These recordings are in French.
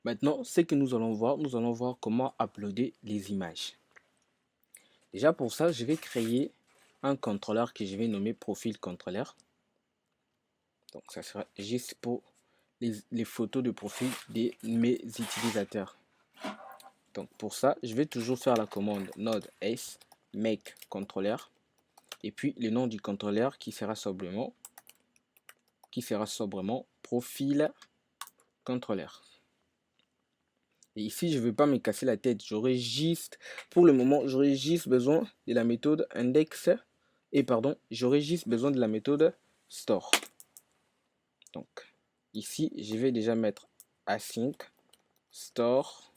Maintenant, ce que nous allons voir comment uploader les images. Déjà pour ça, je vais créer un contrôleur que je vais nommer profil contrôleur. Donc ça sera juste pour les photos de profil de mes utilisateurs. Donc pour ça, je vais toujours faire la commande node s make contrôleur et puis le nom du contrôleur qui sera sobrement profil contrôleur. Et ici, je ne veux pas me casser la tête. J'aurai juste, pour le moment, j'aurai juste besoin de la méthode index. Et pardon, j'aurai juste besoin de la méthode store. Donc, ici, je vais déjà mettre async store.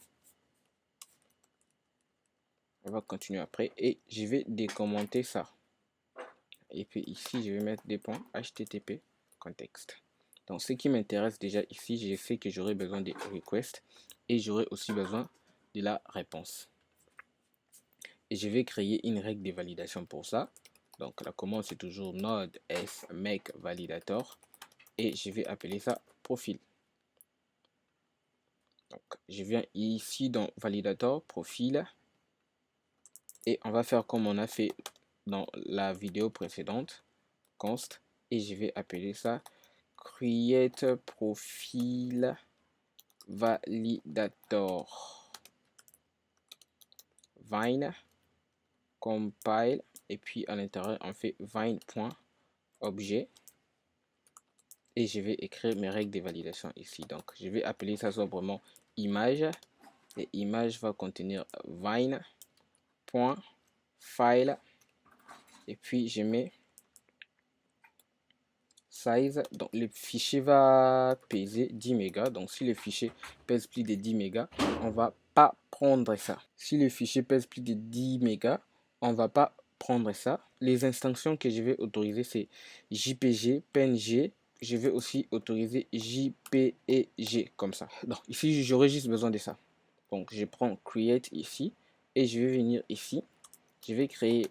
On va continuer après. Et je vais décommenter ça. Et puis ici, je vais mettre des points HTTP contexte. Donc, ce qui m'intéresse déjà ici, je sais que j'aurai besoin des requests et j'aurai aussi besoin de la réponse. Et je vais créer une règle de validation pour ça. Donc, la commande, c'est toujours node s make validator et je vais appeler ça profil. Donc, je viens ici dans validator, profil et on va faire comme on a fait dans la vidéo précédente, const, et je vais appeler ça create profile validator vine compile et puis à l'intérieur on fait vine.objet et je vais écrire mes règles de validation ici. Donc je vais appeler ça sobrement image et image va contenir vine.file et puis je mets size. Donc le fichier va peser 10 mégas. Donc si le fichier pèse plus de 10 mégas, on va pas prendre ça. Si le fichier pèse plus de 10 mégas, on va pas prendre ça. Les instructions que je vais autoriser, c'est JPG, PNG. Je vais aussi autoriser JPEG comme ça. Donc ici, j'aurai juste besoin de ça. Donc je prends create ici et je vais venir ici. Je vais créer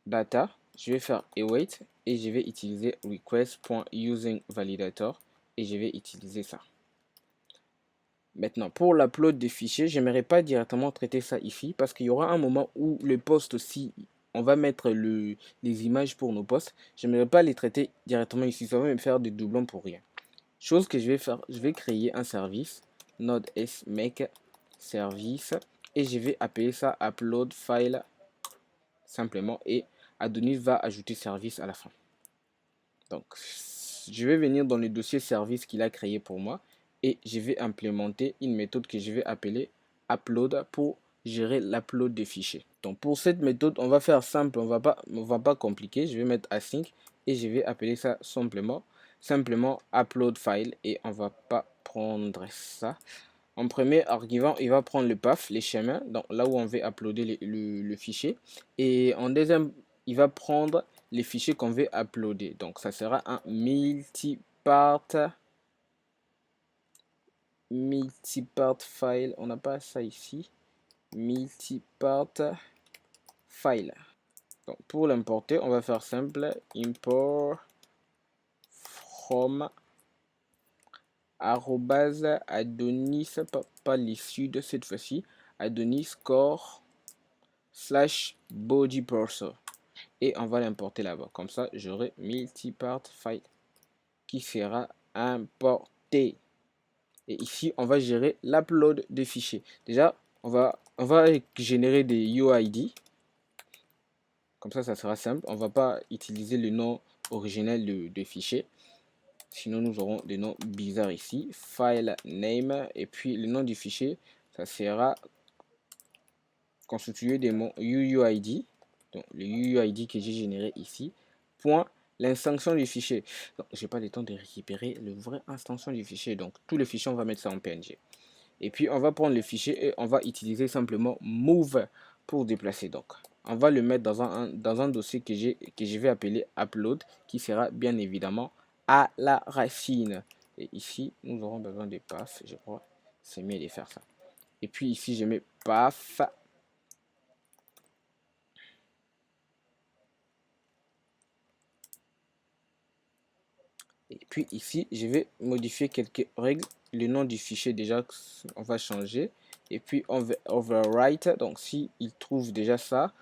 data. Je vais faire await et je vais utiliser request.usingValidator et je vais utiliser ça. Maintenant, pour l'upload des fichiers, je n'aimerais pas directement traiter ça ici parce qu'il y aura un moment où le post aussi, on va mettre les images pour nos posts. Je n'aimerais pas les traiter directement ici, ça va me faire des doublons pour rien. Chose que je vais faire, je vais créer un service, node s make service et je vais appeler ça upload file simplement et Adonis va ajouter service à la fin. Donc, je vais venir dans le dossier service qu'il a créé pour moi et je vais implémenter une méthode que je vais appeler upload pour gérer l'upload des fichiers. Donc, pour cette méthode, on va faire simple, on va pas compliquer. Je vais mettre async et je vais appeler ça simplement upload file et on va pas prendre ça. En premier argument, il va prendre le path, les chemins, donc là où on veut uploader le fichier. Et en deuxième, il va prendre les fichiers qu'on veut uploader. Donc ça sera un multipart file. On n'a pas ça ici. Multipart file. Donc pour l'importer, on va faire simple import from @adonis, pas l'issue de cette fois-ci, adonis core / body parser et on va l'importer là-bas. Comme ça, j'aurai multipart file qui sera importé. Et ici, on va gérer l'upload des fichiers. Déjà, on va générer des UID. Comme ça sera simple. On va pas utiliser le nom originel de fichier. Sinon, nous aurons des noms bizarres ici. File name. Et puis, le nom du fichier, ça sera constitué des mots UUID. Donc, le UUID que j'ai généré ici. Point l'instance du fichier. Donc, j'ai pas le temps de récupérer le vrai instance du fichier. Donc, tous les fichiers, on va mettre ça en PNG. Et puis, on va prendre le fichier et on va utiliser simplement move pour déplacer. Donc, on va le mettre dans un dossier que je vais appeler upload, qui sera bien évidemment à la racine. Et ici, nous aurons besoin de path, je crois. C'est mieux de faire ça. Et puis ici, je mets path. Et Et puis ici, je vais modifier quelques règles. Le nom du fichier, déjà, on va changer. Et puis, on va overwrite. Donc, si il trouve déjà ça,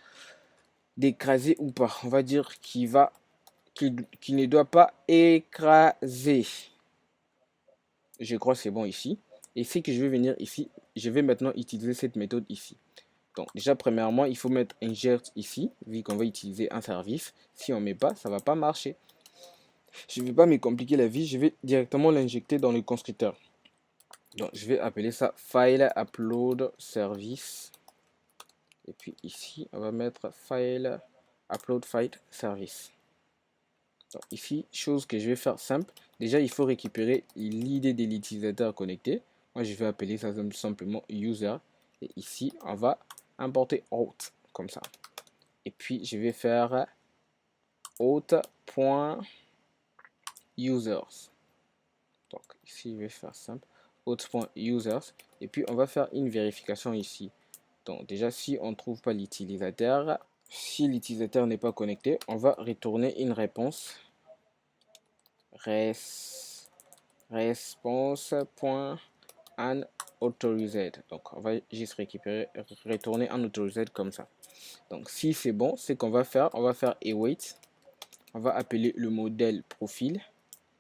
d'écraser ou pas. On va dire qu'il ne doit pas écraser. Je crois que c'est bon ici. Et c'est que je vais venir ici. Je vais maintenant utiliser cette méthode ici. Donc, déjà, premièrement, il faut mettre insert ici, vu qu'on va utiliser un service. Si on ne met pas, ça ne va pas marcher. Je ne vais pas me compliquer la vie, je vais directement l'injecter dans le constructeur. Donc, je vais appeler ça file upload service. Et puis ici, on va mettre file upload file service. Donc, ici, chose que je vais faire simple. Déjà, il faut récupérer l'ID de l'utilisateur connecté. Moi, je vais appeler ça simplement user. Et ici, on va importer out comme ça. Et puis, je vais faire out.users. Donc, ici, je vais faire simple. Out.users. Et puis, on va faire une vérification ici. Donc, déjà, si on ne trouve pas l'utilisateur, si l'utilisateur n'est pas connecté, on va retourner une réponse. Response.unAuthorized. Donc, on va juste récupérer, retourner unAuthorized comme ça. Donc, si c'est bon, ce qu'on va faire, on va faire await. On va appeler le modèle profil.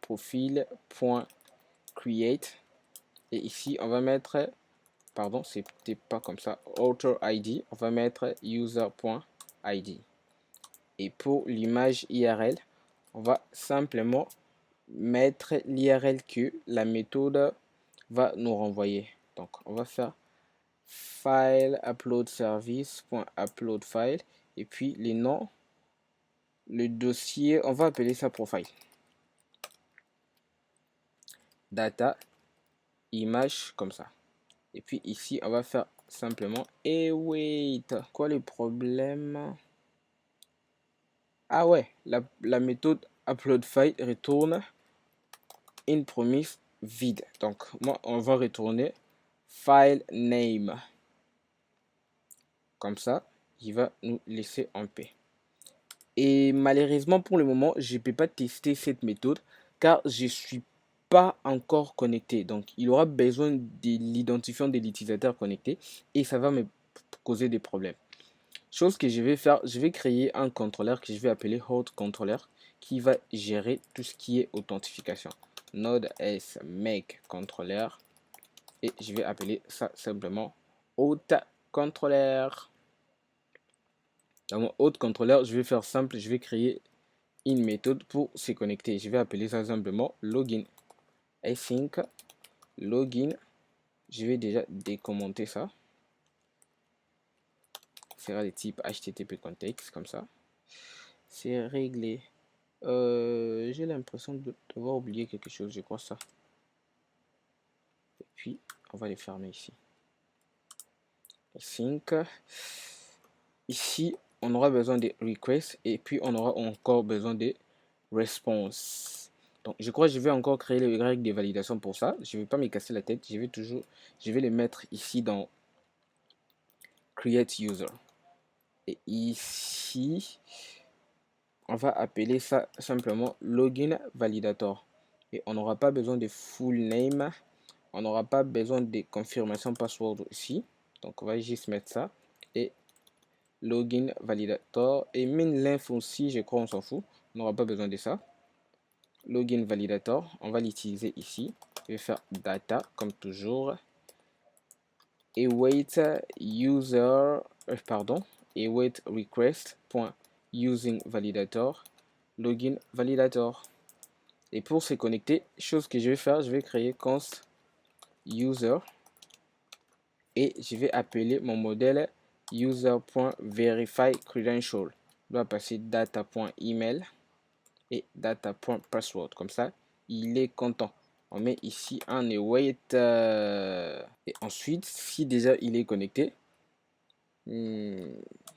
Profil.create. Et ici, on va mettre, pardon, c'était pas comme ça, author ID. On va mettre user.id. Et pour l'image IRL, on va simplement mettre l'IRL que la méthode va nous renvoyer. Donc, on va faire file upload service.upload file et puis les noms, le dossier, on va appeler ça profile. Data, image, comme ça. Et puis ici, on va faire simplement await. Quoi le problème? Ah ouais, la méthode upload file retourne une promesse vide. Donc, moi, on va retourner file name. Comme ça, il va nous laisser en paix. Et malheureusement, pour le moment, je ne peux pas tester cette méthode car je ne suis pas encore connecté. Donc, il aura besoin de l'identifiant de l'utilisateur connecté et ça va me causer des problèmes. Chose que je vais faire, je vais créer un contrôleur que je vais appeler Hot Controller qui va gérer tout ce qui est authentification. Node S make controller et je vais appeler ça simplement Hot Controller. Dans mon Hot Controller, je vais faire simple, je vais créer une méthode pour se connecter. Je vais appeler ça simplement login. Async login. Je vais déjà décommenter ça. Ce sera de type HTTP context comme ça. C'est réglé. J'ai l'impression d'avoir oublié quelque chose, je crois ça. Et puis, on va les fermer ici. Async. Ici, on aura besoin de requests et puis on aura encore besoin de response. Donc, je crois que je vais encore créer les règles de validation pour ça. Je ne vais pas me casser la tête. Je vais les mettre ici dans create user. Et ici, on va appeler ça simplement login validator. Et on n'aura pas besoin de full name. On n'aura pas besoin de confirmation password ici. Donc, on va juste mettre ça. Et login validator. Et min l'inf aussi, je crois, on s'en fout. On n'aura pas besoin de ça. Login validator, on va l'utiliser ici. Je vais faire data comme toujours. Await user, await request.using validator, login validator. Et pour se connecter, chose que je vais faire, je vais créer const user et je vais appeler mon modèle user.verifyCredential. Je dois passer data.email et data.password. Comme ça, il est content. On met ici un await. Et ensuite, si déjà il est connecté,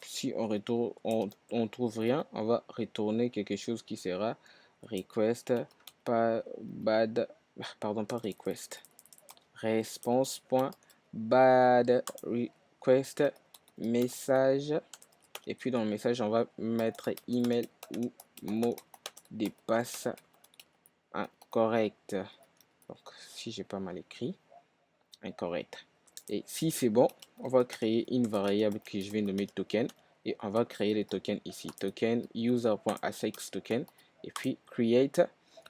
si on retourne, on trouve rien, on va retourner quelque chose qui sera request, pas bad, pardon, pas request, response.bad request message. Et puis dans le message, on va mettre email ou mot de passe correct. Donc, si j'ai pas mal écrit, incorrect. Et si c'est bon, on va créer une variable que je vais nommer token. Et on va créer les tokens ici. Token user.asix token. Et puis create.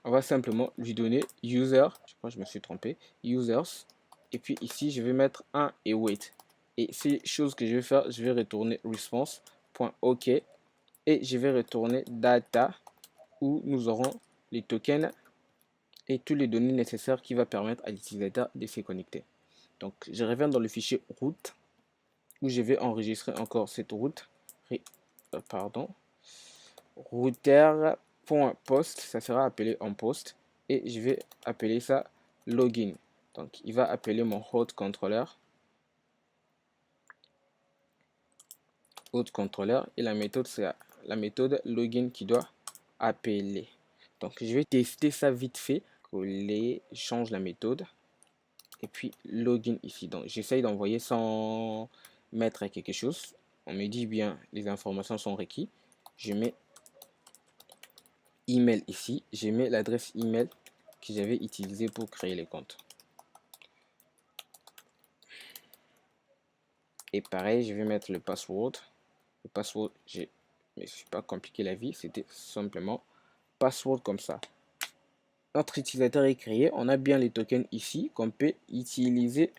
On va simplement lui donner user. Je crois que je me suis trompé. Users. Et puis ici, je vais mettre 1 et wait. Et ces choses que je vais faire, je vais retourner response.ok. Et je vais retourner data où nous aurons les tokens et toutes les données nécessaires qui va permettre à l'utilisateur de se connecter. Donc, je reviens dans le fichier route où je vais enregistrer encore cette route. Pardon. Router.post, ça sera appelé en post et je vais appeler ça login. Donc, il va appeler mon host controller. Host controller et la méthode, c'est la méthode login qui doit appeler. Donc, je vais tester ça vite fait. Coller, change la méthode. Et puis, login ici. Donc, j'essaye d'envoyer sans mettre quelque chose. On me dit bien, les informations sont requises. Je mets email ici. Je mets l'adresse email que j'avais utilisée pour créer les comptes. Et pareil, je vais mettre le password. Le password, je ne me suis pas compliqué la vie. C'était simplement password comme ça. Notre utilisateur est créé. On a bien les tokens ici qu'on peut utiliser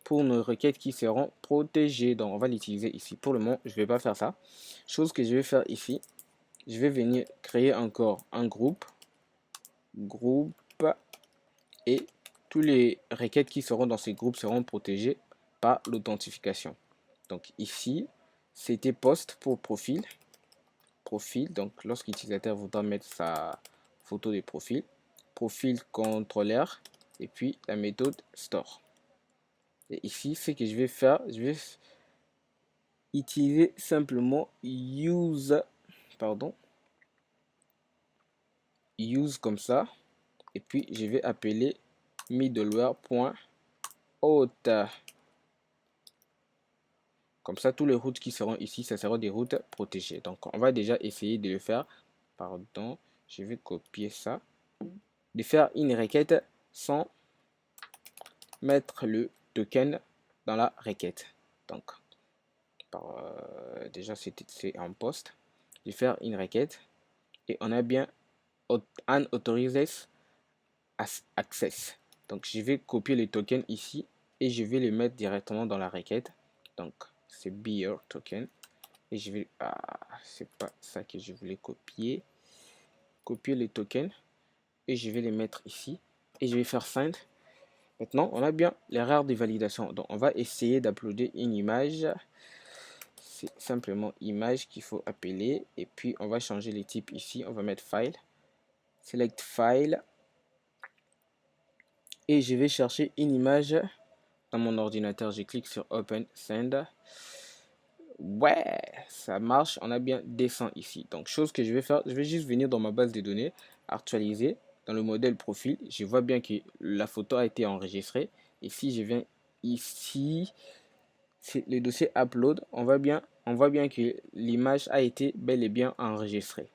pour nos requêtes qui seront protégées. Donc, on va l'utiliser ici. Pour le moment, je ne vais pas faire ça. Chose que je vais faire ici, je vais venir créer encore un groupe. Et tous les requêtes qui seront dans ces groupes seront protégées par l'authentification. Donc, ici, c'était post pour profil. Profil, donc lorsque l'utilisateur voudra mettre sa photo de profil. Profil contrôleur et puis la méthode store. Et ici, ce que je vais faire, je vais utiliser simplement use comme ça. Et puis, je vais appeler middleware.auth. Comme ça, tous les routes qui seront ici, ça sera des routes protégées. Donc, on va déjà essayer de le faire. Pardon, je vais copier ça. De faire une requête sans mettre le token dans la requête. Donc, déjà, c'est en poste. Je vais faire une requête. Et on a bien unauthorized access. Donc, je vais copier le token ici. Et je vais le mettre directement dans la requête. Donc, c'est beer token. Et je vais... c'est pas ça que je voulais copier. Copier les tokens. Et je vais les mettre ici. Et je vais faire send. Maintenant, on a bien l'erreur de validation. Donc, on va essayer d'uploader une image. C'est simplement image qu'il faut appeler. Et puis, on va changer les types ici. On va mettre file. Select file. Et je vais chercher une image dans mon ordinateur. Je clique sur Open, Send. Ouais, ça marche. On a bien descend ici. Donc, chose que je vais faire, je vais juste venir dans ma base de données, actualiser. Dans le modèle profil, je vois bien que la photo a été enregistrée. Et si je viens ici, c'est le dossier upload, on voit bien que l'image a été bel et bien enregistrée.